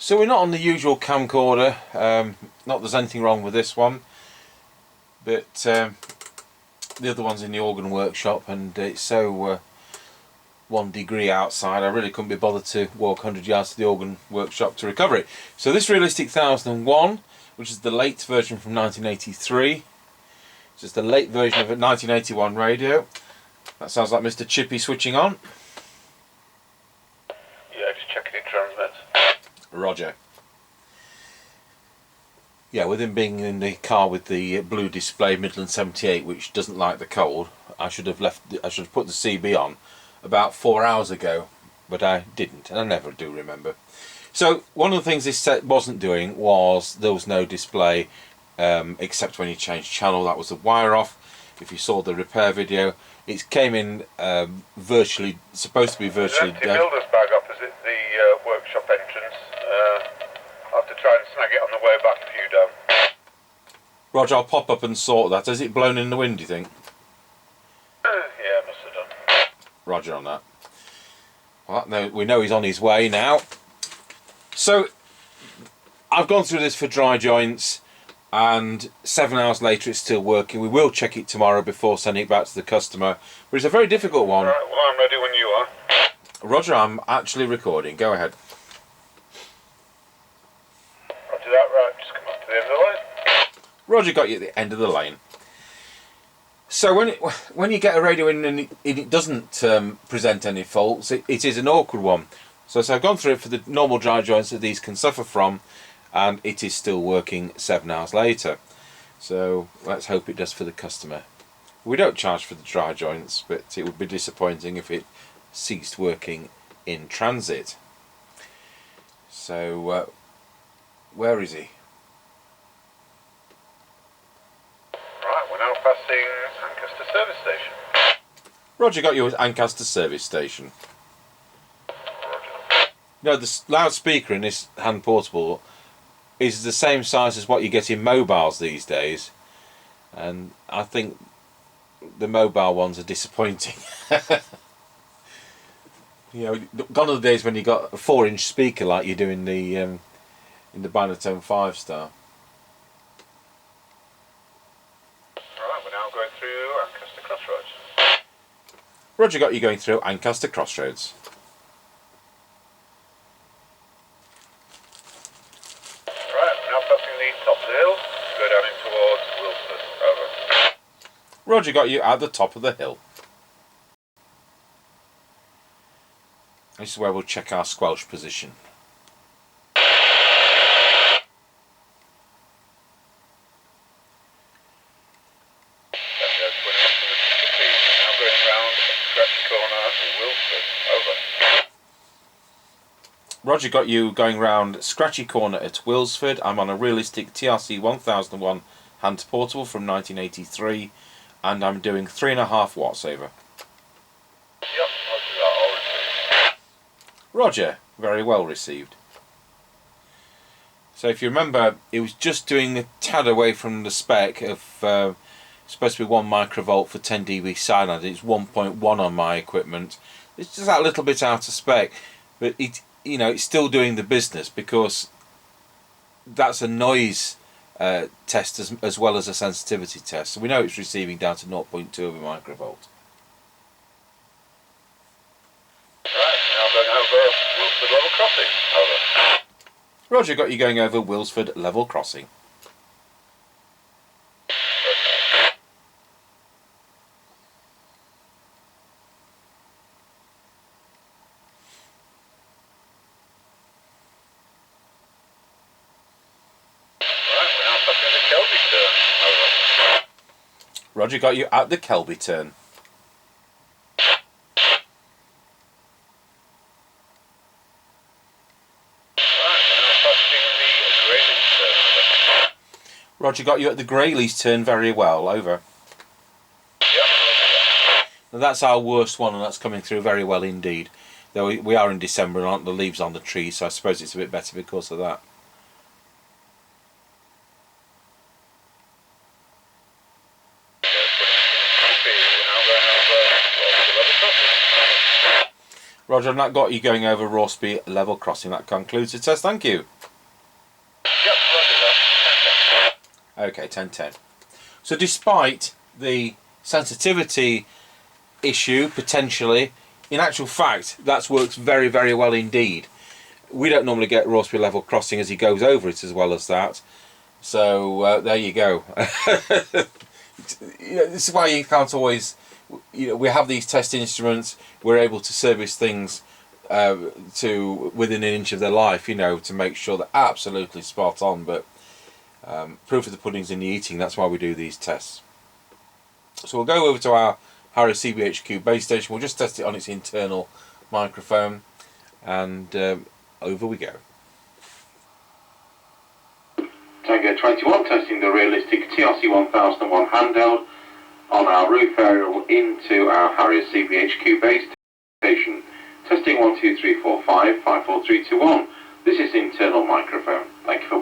So we're not on the usual camcorder, not there's anything wrong with this one, but the other one's in the organ workshop and it's so 1 degree outside I really couldn't be bothered to walk 100 yards to the organ workshop to recover it. So this Realistic 1001, which is the late version from 1983, it's just the late version of a 1981 radio. That sounds like Mr. Chippie switching on. Yeah, just checking it transmits. Roger. Yeah, with him being in the car with the blue display Midland 78, which doesn't like the cold, I should have put the CB on about 4 hours ago, but I didn't, and I never do remember. So one of the things this set wasn't doing was there was no display except when you change channel. That was the wire off. If you saw the repair video, it came in supposed to be virtually dead. There's an empty builder's bag opposite the workshop entrance. I'll have to try and snag it on the way back if you don't. Roger, I'll pop up and sort that. Has it blown in the wind, do you think? Yeah, must have done. Roger on that. Well, no, we know he's on his way now. So I've gone through this for dry joints, and 7 hours later it's still working. We will check it tomorrow before sending it back to the customer, but it's a very difficult one. Right, well, I'm ready when you are. Roger, I'm actually recording. Go ahead. Roger that, right, just come up to the end of the line. Roger got you at the end of the lane. So when you get a radio in and it doesn't present any faults, it is an awkward one. So I've gone through it for the normal dry joints that these can suffer from, and it is still working 7 hours later. So let's hope it does for the customer. We don't charge for the dry joints, but it would be disappointing if it ceased working in transit. So where is he? Right, we're now passing Ancaster service station. Roger got you at Ancaster service station. No, the loudspeaker in this hand portable is the same size as what you get in mobiles these days, and I think the mobile ones are disappointing. You know, gone are the days when you got a 4-inch speaker like you do in the Binatone 5-star. Right, we're now going through Ancaster Crossroads. Roger got you going through Ancaster Crossroads. Roger got you at the top of the hill. This is where we'll check our squelch position. Roger got you going round Scratchy Corner at Wilsford. I'm on a Realistic TRC1001 hand portable from 1983. And I'm doing 3.5 watts over. Yep, Roger that, all received. Roger, very well received. So if you remember, it was just doing a tad away from the spec of supposed to be 1 microvolt for 10 dB silent. It's 1.1 on my equipment. It's just that little bit out of spec, but it's still doing the business because that's a noise test as well as a sensitivity test. So we know it's receiving down to 0.2 of a microvolt. Right, now going over Wilsford level crossing. Over. Roger got you going over Wilsford level crossing. Roger got you at the Kelby turn. Roger got you at the Grayleys turn very well, over. Now that's our worst one, and that's coming through very well indeed. Though we are in December and aren't the leaves on the trees, so I suppose it's a bit better because of that. Roger, and that got you going over Rossby level crossing. That concludes the test. Thank you. Yep, roger that. Okay, 1010. So despite the sensitivity issue, potentially, in actual fact, that's works very, very well indeed. We don't normally get Rossby level crossing as he goes over it as well as that. So there you go. This is why you can't always, we have these test instruments, we're able to service things to within an inch of their life, to make sure they're absolutely spot on. But proof of the pudding's in the eating. That's why we do these tests. So we'll go over to our Harrier CBHQ base station. We'll just test it on its internal microphone, and over we go. Tango 21 testing the realistic TRC1001 handheld on our roof aerial into our Harrier CBHQ base station. Testing 1 2 3 4 5 5 4 3 2 1. This is internal microphone. Thank you for